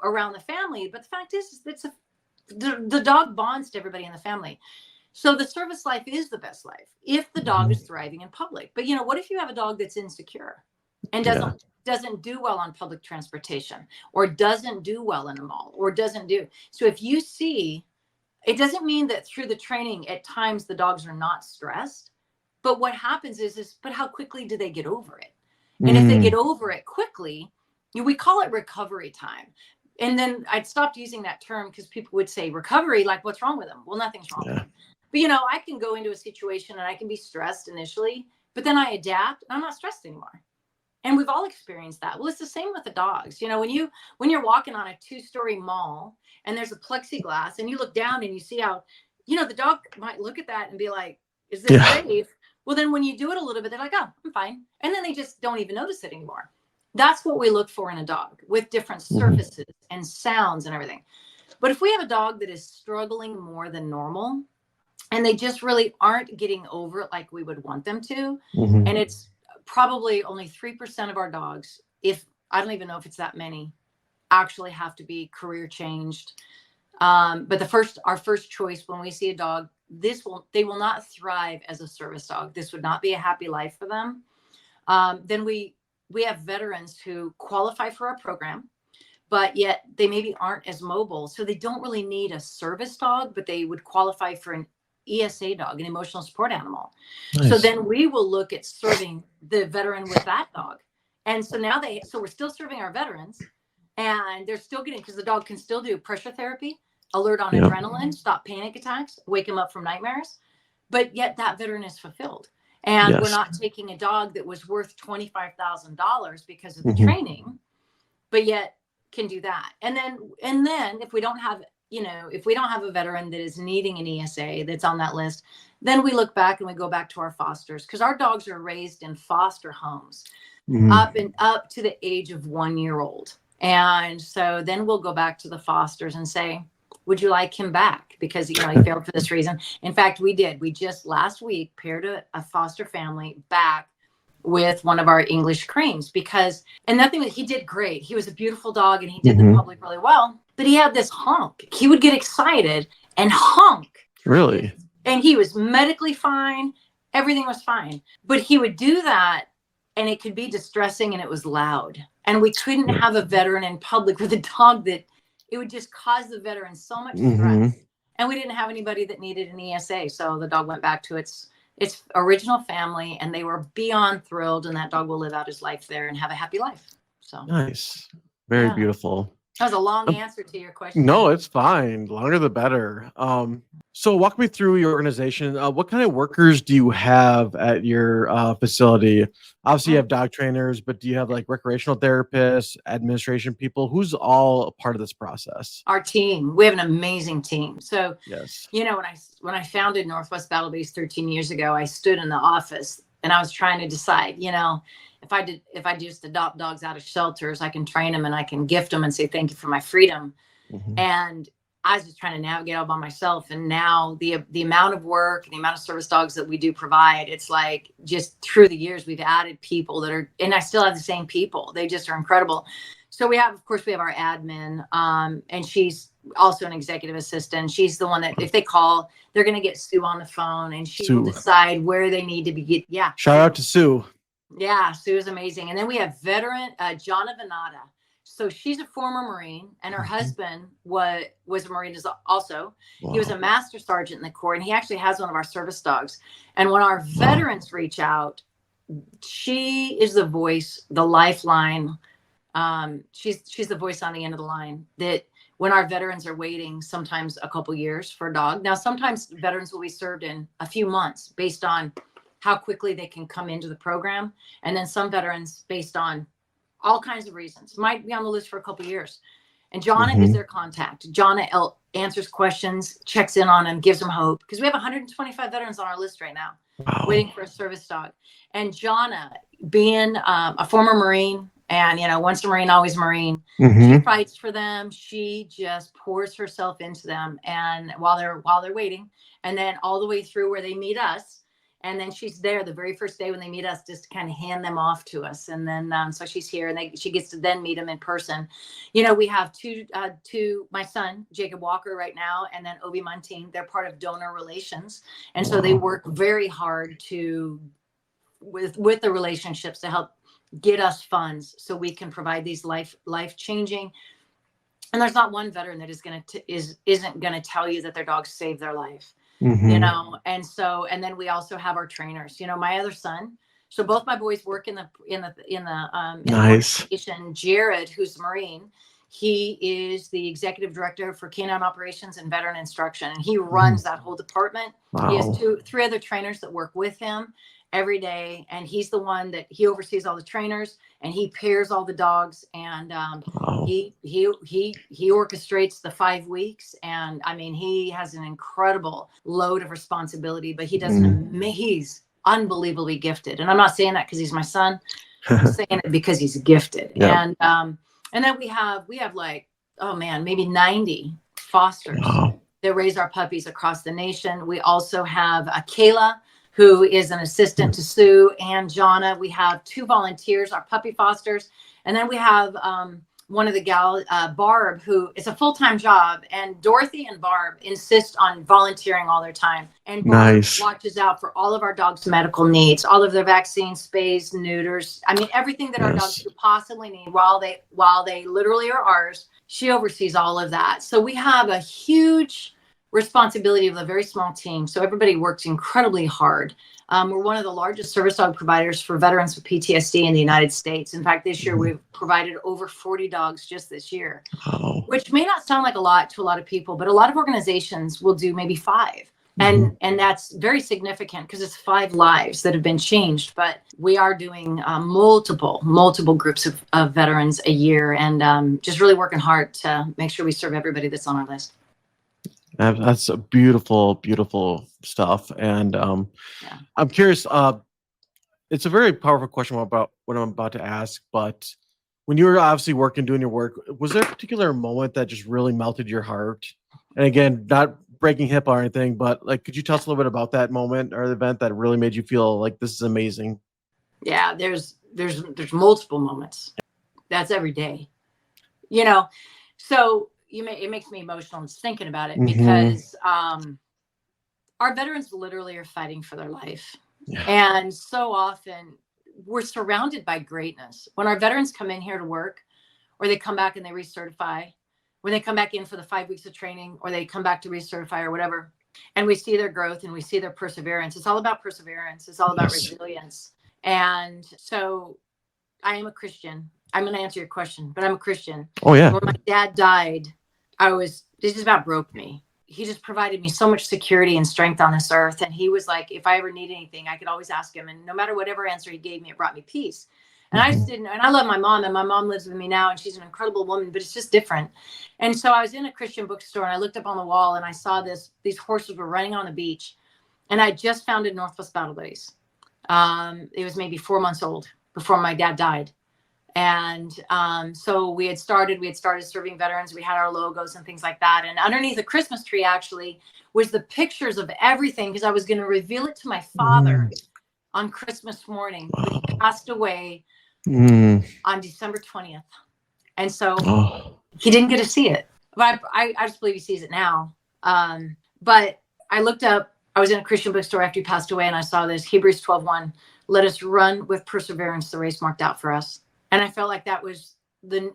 around the family. But the fact is the dog bonds to everybody in the family. So the service life is the best life if the dog is thriving in public. But what if you have a dog that's insecure and doesn't do well on public transportation, or doesn't do well in a mall, or so if you see, it doesn't mean that through the training at times the dogs are not stressed, but what happens is but how quickly do they get over it? And if they get over it quickly, we call it recovery time. And then I'd stopped using that term because people would say recovery, like what's wrong with them? Well, nothing's wrong with them. But, I can go into a situation and I can be stressed initially, but then I adapt and I'm not stressed anymore. And we've all experienced that. Well, it's the same with the dogs. When you're walking on a 2-story mall and there's a plexiglass and you look down and you see how, the dog might look at that and be like, is this safe? Well, then when you do it a little bit, they're like, oh, I'm fine. And then they just don't even notice it anymore. That's what we look for in a dog, with different surfaces and sounds and everything. But if we have a dog that is struggling more than normal, and they just really aren't getting over it like we would want them to, and it's probably only 3% of our dogs, if I don't even know if it's that many, actually have to be career changed. But our first choice when we see a dog, they will not thrive as a service dog. This would not be a happy life for them. Then we have veterans who qualify for our program, but yet they maybe aren't as mobile. So they don't really need a service dog, but they would qualify for an ESA dog, an emotional support animal. Nice. So then we will look at serving the veteran with that dog. And so now we're still serving our veterans, and they're still getting, because the dog can still do pressure therapy, alert on adrenaline, stop panic attacks, wake him up from nightmares. But yet that veteran is fulfilled. And we're not taking a dog that was worth $25,000 because of the training, but yet can do that. And then if we don't have a veteran that is needing an ESA that's on that list, then we look back and we go back to our fosters, because our dogs are raised in foster homes up to the age of 1 year old. And so then we'll go back to the fosters and say, would you like him back? Because he failed for this reason. In fact, we just last week paired a foster family back with one of our English creams, he did great. He was a beautiful dog and he did the public really well, but he had this honk. He would get excited and honk. Really? And he was medically fine. Everything was fine, but he would do that and it could be distressing and it was loud. And we couldn't have a veteran in public with a dog that it would just cause the veteran so much stress. And we didn't have anybody that needed an ESA. So the dog went back to its original family, and they were beyond thrilled. And that dog will live out his life there and have a happy life. So nice. Very beautiful. That was a long answer to your question. No, it's fine. Longer the better. So walk me through your organization. What kind of workers do you have at your facility? Obviously, you have dog trainers, but do you have like recreational therapists, administration people? Who's all a part of this process? Our team. We have an amazing team. So, yes, when I founded Northwest Battle Base 13 years ago, I stood in the office and I was trying to decide, if I just adopt dogs out of shelters, I can train them and I can gift them and say thank you for my freedom. And I was just trying to navigate all by myself. And now the amount of work, the amount of service dogs that we do provide, it's like just through the years, we've added people and I still have the same people. They just are incredible. So we have our admin, and she's also an executive assistant. She's the one that if they call, they're going to get Sue on the phone and she will decide where they need to be. Yeah. Shout out to Sue. Yeah, Sue is amazing. And then we have veteran Jonna Venata. So she's a former Marine, and her husband was a Marine also. Wow. He was a master sergeant in the Corps, and he actually has one of our service dogs. And when our veterans reach out, she is the voice, the lifeline. She's the voice on the end of the line that when our veterans are waiting, sometimes a couple years for a dog. Now, sometimes veterans will be served in a few months based on how quickly they can come into the program. And then some veterans, based on all kinds of reasons, might be on the list for a couple of years. And Jonna is their contact. Jonna answers questions, checks in on them, gives them hope. Because we have 125 veterans on our list right now. Wow. waiting for a service dog. And Jonna, being a former Marine, and once a Marine, always Marine, she fights for them. She just pours herself into them, and while they're waiting, and then all the way through where they meet us. And then she's there the very first day when they meet us, just to kind of hand them off to us. And then, so she's here, and she gets to then meet them in person. We have two, my son, Jacob Walker right now, and then Obi Munting. They're part of donor relations. And so they work very hard with the relationships to help get us funds so we can provide these life-changing. And there's not one veteran that isn't going to tell you that their dog saved their life. And then we also have our trainers. My other son. So both my boys work in the organization. Jared, who's a Marine, he is the executive director for canine operations and veteran instruction, and he runs that whole department. Wow. He has three other trainers that work with him every day, and he's the one that he oversees all the trainers, and he pairs all the dogs, and he orchestrates the 5 weeks. And I mean, he has an incredible load of responsibility, but he doesn't. He's unbelievably gifted, and I'm not saying that because he's my son. I'm saying it because he's gifted. Yep. And then we have like, oh man, maybe 90 fosters that raise our puppies across the nation. We also have Kayla, who is an assistant to Sue and Jonna. We have 2 volunteers, our puppy fosters. And then we have one of the gal, Barb, who is a full-time job. And Dorothy and Barb insist on volunteering all their time. And Barb watches out for all of our dogs' medical needs, all of their vaccines, spays, neuters. I mean, everything that our dogs could possibly need while they literally are ours. She oversees all of that. So we have a huge responsibility of a very small team. So everybody works incredibly hard. We're one of the largest service dog providers for veterans with PTSD in the United States. In fact, this year we've provided over 40 dogs just this year, which may not sound like a lot to a lot of people, but a lot of organizations will do maybe 5. And that's very significant because it's 5 lives that have been changed. But we are doing multiple groups of veterans a year, and just really working hard to make sure we serve everybody that's on our list. That's a beautiful stuff. And I'm curious, it's a very powerful question about what I'm about to ask, but when you were obviously doing your work, was there a particular moment that just really melted your heart? And again, not breaking hip or anything, but like, could you tell us a little bit about that moment or the event that really made you feel like this is amazing? Yeah, there's multiple moments. That's every day, so it makes me emotional just thinking about it, because our veterans literally are fighting for their life. Yeah. And so often we're surrounded by greatness. When our veterans come in here to work, or they come back and they recertify, when they come back in for the 5 weeks of training, or they come back to recertify or whatever, and we see their growth and we see their perseverance. It's all about perseverance. It's all about resilience. And so I am a Christian. I'm going to answer your question, but I'm a Christian. Oh yeah. When my dad died, this just about broke me. He just provided me so much security and strength on this earth. And he was like, if I ever need anything, I could always ask him. And no matter whatever answer he gave me, it brought me peace. And I just didn't, and I love my mom, and my mom lives with me now, and she's an incredible woman, but it's just different. And so I was in a Christian bookstore, and I looked up on the wall, and I saw these horses were running on the beach. And I just founded Northwest Battle Buddies. It was maybe 4 months old before my dad died. And so we had started serving veterans. We had our logos and things like that. And underneath the Christmas tree actually was the pictures of everything, because I was going to reveal it to my father on Christmas morning. Wow. He passed away on December 20th. And so he didn't get to see it. But I just believe he sees it now. But I looked up, I was in a Christian bookstore after he passed away, and I saw this, Hebrews 12:1, let us run with perseverance the race marked out for us. And I felt like that was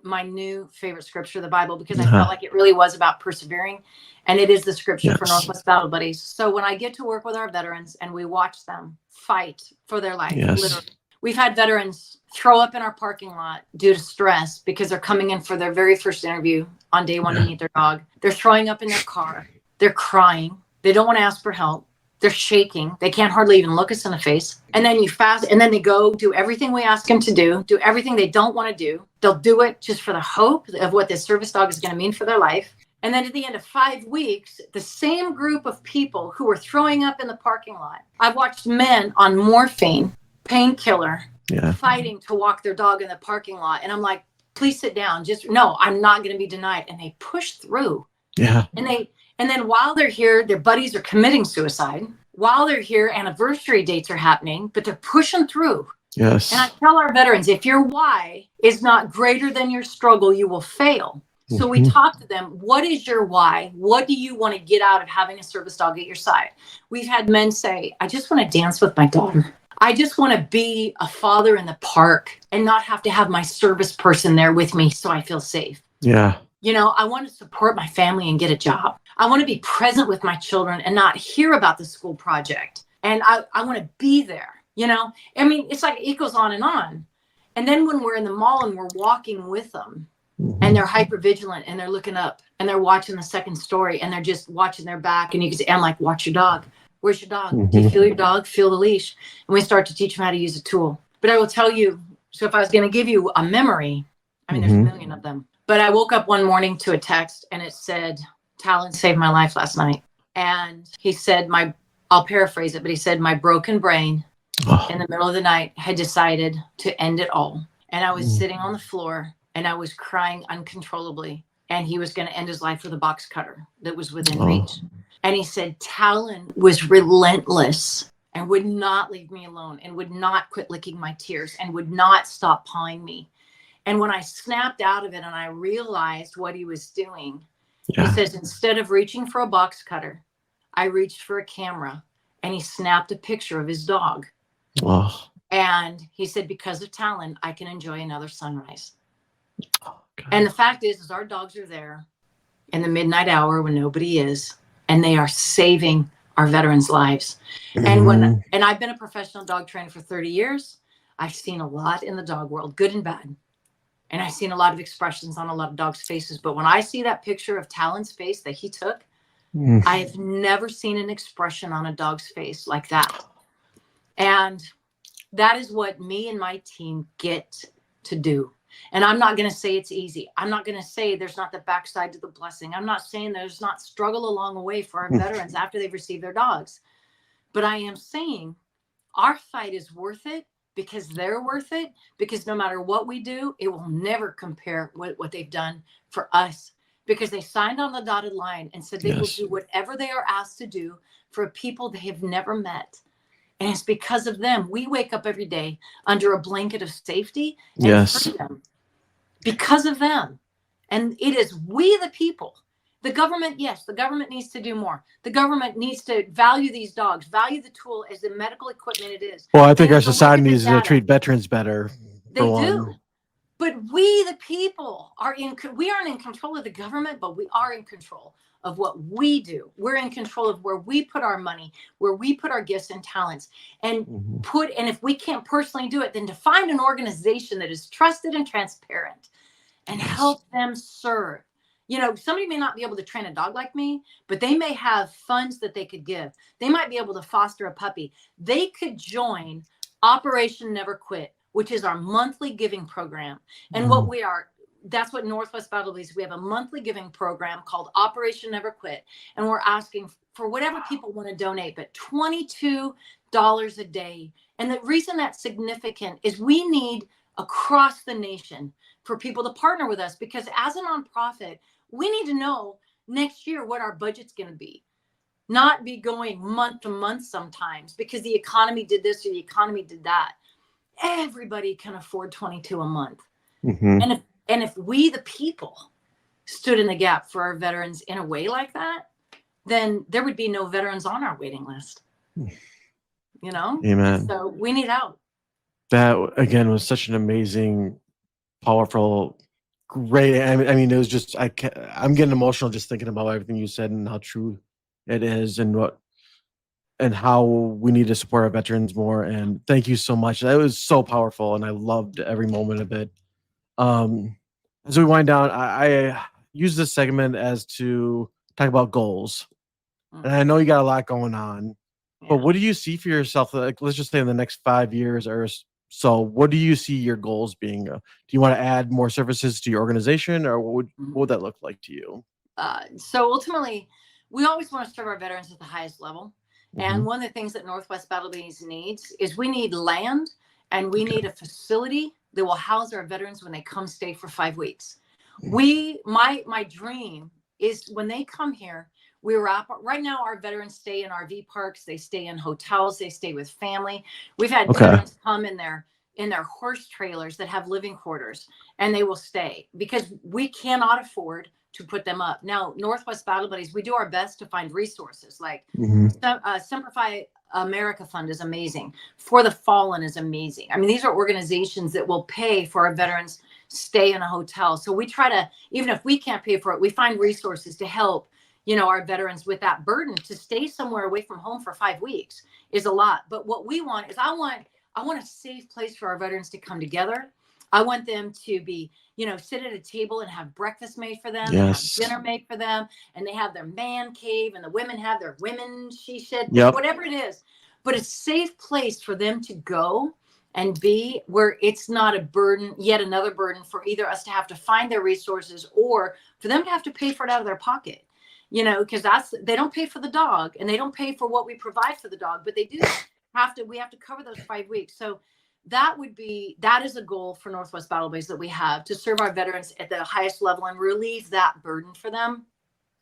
my new favorite scripture of the Bible, because I felt like it really was about persevering. And it is the scripture for Northwest Battle Buddies. So when I get to work with our veterans and we watch them fight for their life, literally. We've had veterans throw up in our parking lot due to stress because they're coming in for their very first interview on day 1 to meet their dog. They're throwing up in their car. They're crying. They don't want to ask for help. They're shaking. They can't hardly even look us in the face. And then they go do everything we ask them to do everything they don't want to do. They'll do it just for the hope of what this service dog is going to mean for their life. And then at the end of 5 weeks, the same group of people who were throwing up in the parking lot, I've watched men on morphine, painkiller, fighting to walk their dog in the parking lot. And I'm like, please sit down. Just no, I'm not going to be denied. And they push through. Yeah. And then while they're here, their buddies are committing suicide. While they're here, anniversary dates are happening, but they're pushing through. Yes. And I tell our veterans, if your why is not greater than your struggle, you will fail. So we talk to them, what is your why? What do you want to get out of having a service dog at your side? We've had men say, I just want to dance with my daughter. I just want to be a father in the park and not have to have my service person there with me so I feel safe. Yeah. You know, I want to support my family and get a job. I want to be present with my children and not hear about the school project. And I want to be there, you know? I mean, it's like it goes on. And then when we're in the mall and we're walking with them, and they're hyper vigilant and they're looking up and they're watching the second story and they're just watching their back. And you can say, I'm like, watch your dog. Where's your dog? Do you feel your dog? Feel the leash. And we start to teach them how to use a tool. But I will tell you, so if I was going to give you a memory, I mean, there's a million of them. But I woke up one morning to a text and it said, Talon saved my life last night. And he said, I'll paraphrase it, but he said, my broken brain in the middle of the night had decided to end it all. And I was sitting on the floor and I was crying uncontrollably. And he was going to end his life with a box cutter that was within reach. And he said, Talon was relentless and would not leave me alone and would not quit licking my tears and would not stop pawing me. And when I snapped out of it and I realized what he was doing, he says, instead of reaching for a box cutter, I reached for a camera and he snapped a picture of his dog. And he said, because of Talon, I can enjoy another sunrise. And the fact is our dogs are there in the midnight hour when nobody is, and they are saving our veterans' lives. And I've been a professional dog trainer for 30 years. I've seen a lot in the dog world, good and bad. And I've seen a lot of expressions on a lot of dogs' faces. But when I see that picture of Talon's face that he took, I have never seen an expression on a dog's face like that. And that is what me and my team get to do. And I'm not going to say it's easy. I'm not going to say there's not the backside to the blessing. I'm not saying there's not struggle along the way for our veterans after they've received their dogs. But I am saying our fight is worth it because they're worth it, because no matter what we do, it will never compare what they've done for us, because they signed on the dotted line and said they will do whatever they are asked to do for people they have never met. And it's because of them. We wake up every day under a blanket of safety and freedom because of them. And it is we, the people. The government, yes, the government needs to do more. The government needs to value these dogs, value the tool as the medical equipment it is. Well, I think our society needs to treat veterans better. They do. But we, the people, we aren't in control of the government, but we are in control of what we do. We're in control of where we put our money, where we put our gifts and talents, and and if we can't personally do it, then to find an organization that is trusted and transparent and help them serve. You know, somebody may not be able to train a dog like me, but they may have funds that they could give. They might be able to foster a puppy. They could join Operation Never Quit, which is our monthly giving program. And that's what Northwest Battle Beliefs. We have a monthly giving program called Operation Never Quit. And we're asking for whatever people want to donate, but $22 a day. And the reason that's significant is we need across the nation for people to partner with us, because as a nonprofit, we need to know next year what our budget's going to be. Not be going month to month sometimes because the economy did this or the economy did that. Everybody can afford $22 a month. And if we, the people, stood in the gap for our veterans in a way like that, then there would be no veterans on our waiting list. You know? Amen. So we need help. That, again, was such an amazing, powerful, great. I mean, it was just, I'm getting emotional just thinking about everything you said and how true it is and how we need to support our veterans more. And thank you so much. That was so powerful, and I loved every moment of it. As we wind down, I use this segment as to talk about goals. And I know you got a lot going on, but what do you see for yourself? Like, let's just say in the next 5 years or so, what do you see your goals being? Do you want to add more services to your organization, or what would that look like to you? So ultimately, we always want to serve our veterans at the highest level. And one of the things that Northwest Battle Buddies needs is we need land, and we need a facility that will house our veterans when they come stay for 5 weeks. My dream is when they come here, right now our veterans stay in RV parks, they stay in hotels, they stay with family. We've had veterans come in their horse trailers that have living quarters, and they will stay because we cannot afford to put them up. Now, Northwest Battle Buddies, we do our best to find resources like Simplify America Fund is amazing. For the Fallen is amazing. I mean, these are organizations that will pay for our veterans stay in a hotel. So we try to, even if we can't pay for it, we find resources to help, our veterans with that burden. To stay somewhere away from home for 5 weeks is a lot. But what we want is I want a safe place for our veterans to come together. I want them to be, sit at a table and have breakfast made for them, and have dinner made for them, and they have their man cave, and the women have their women she shed, whatever it is. But a safe place for them to go and be, where it's not a burden, yet another burden for either us to have to find their resources or for them to have to pay for it out of their pocket. Because they don't pay for the dog, and they don't pay for what we provide for the dog, but they do we have to cover those 5 weeks. So that is a goal for Northwest Battle Buddies that we have, to serve our veterans at the highest level and relieve that burden for them.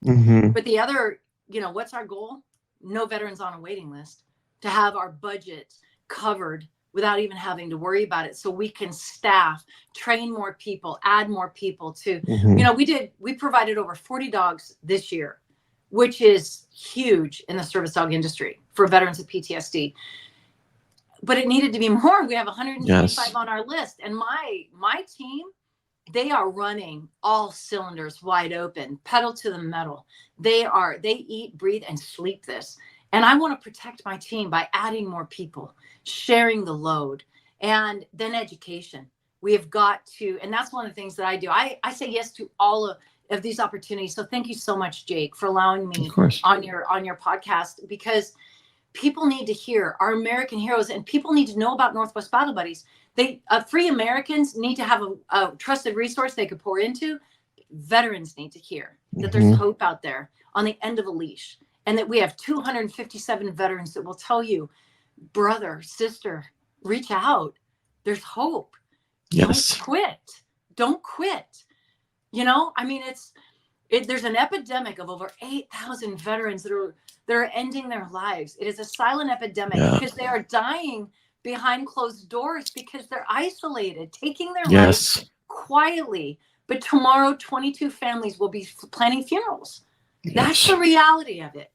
But the other, what's our goal? No veterans on a waiting list, to have our budget covered without even having to worry about it, so we can staff, train more people, add more people to, we provided over 40 dogs this year, which is huge in the service dog industry for veterans with PTSD. But it needed to be more. We have 125 on our list. And my team, they are running all cylinders wide open, pedal to the metal. They eat, breathe, and sleep this. And I want to protect my team by adding more people, sharing the load, and then education. We have got to, and that's one of the things that I do. I say yes to all of these opportunities. So thank you so much, Jake, for allowing me on your podcast, because people need to hear our American heroes, and people need to know about Northwest Battle Buddies. Free Americans need to have a trusted resource they could pour into. Veterans need to hear that there's hope out there on the end of a leash, and that we have 257 veterans that will tell you, brother, sister, reach out. There's hope. Don't quit. There's an epidemic of over 8,000 veterans that are ending their lives. It is a silent epidemic because they are dying behind closed doors because they're isolated, taking their lives quietly. But tomorrow, 22 families will be planning funerals. That's the reality of it.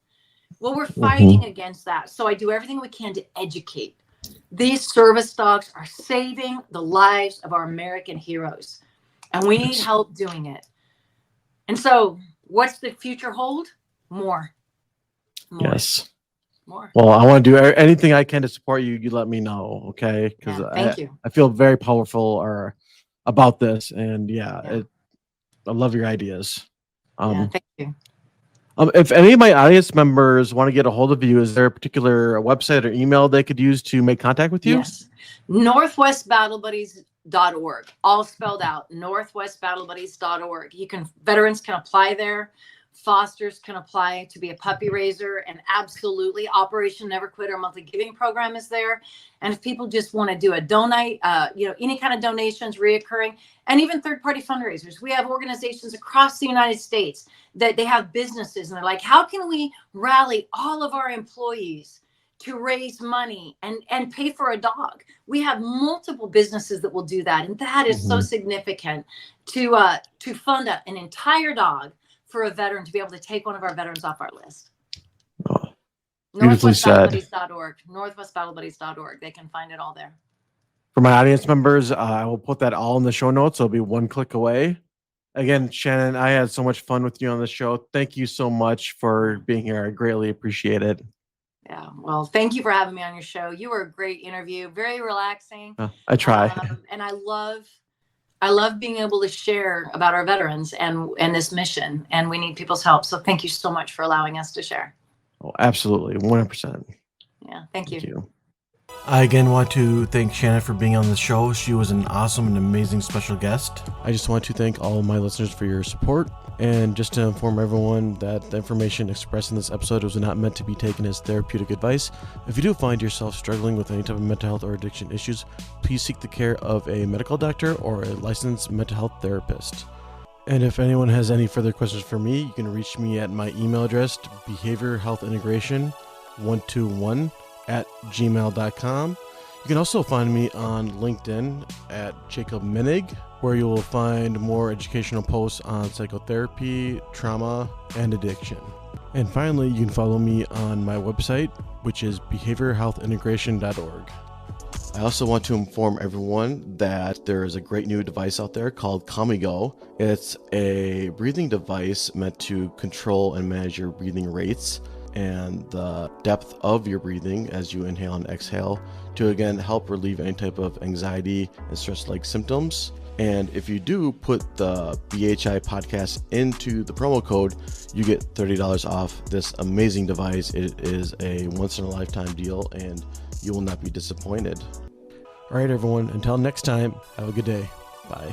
Well, we're fighting against that. So I do everything we can to educate. These service dogs are saving the lives of our American heroes, and we need help doing it. And so what's the future hold? More. Yes. More. Well, I want to do anything I can to support you. You let me know, okay? Because thank you. I feel very powerful about this, and I love your ideas. Thank you. If any of my audience members want to get a hold of you, is there a particular website or email they could use to make contact with you? Yes. NorthwestBattleBuddies.org, all spelled out. NorthwestBattleBuddies.org. Veterans can apply there. Fosters can apply to be a puppy raiser, and absolutely Operation Never Quit, our monthly giving program, is there. And if people just want to do a donate, any kind of donations, reoccurring, and even third-party fundraisers, we have organizations across the United States that they have businesses, and they're like, how can we rally all of our employees to raise money and pay for a dog? We have multiple businesses that will do that, and that is so significant to fund an entire dog for a veteran to be able to take one of our veterans off our list. NorthwestBattleBuddies.org. NorthwestBattleBuddies.org. They can find it all there. For my audience members, I will put that all in the show notes. It'll be one click away. Again, Shannon, I had so much fun with you on the show. Thank you so much for being here. I greatly appreciate it. Yeah, well, thank you for having me on your show. You were a great interview, very relaxing. I try. And I love being able to share about our veterans and this mission, and we need people's help. So thank you so much for allowing us to share. Oh, absolutely. 100%. Yeah. Thank you. I again want to thank Shannon for being on the show. She was an awesome and amazing special guest. I just want to thank all of my listeners for your support. And just to inform everyone that the information expressed in this episode was not meant to be taken as therapeutic advice. If you do find yourself struggling with any type of mental health or addiction issues, please seek the care of a medical doctor or a licensed mental health therapist. And if anyone has any further questions for me, you can reach me at my email address, behaviorhealthintegration121@gmail.com. You can also find me on LinkedIn at Jacob Minig, where you will find more educational posts on psychotherapy, trauma, and addiction. And finally, you can follow me on my website, which is behaviorhealthintegration.org. I also want to inform everyone that there is a great new device out there called CalmiGo. It's a breathing device meant to control and manage your breathing rates and the depth of your breathing as you inhale and exhale to again help relieve any type of anxiety and stress-like symptoms. And if you do put the BHI podcast into the promo code, you get $30 off this amazing device. It is a once-in-a-lifetime deal, and you will not be disappointed. All right, everyone, until next time, have a good day. Bye.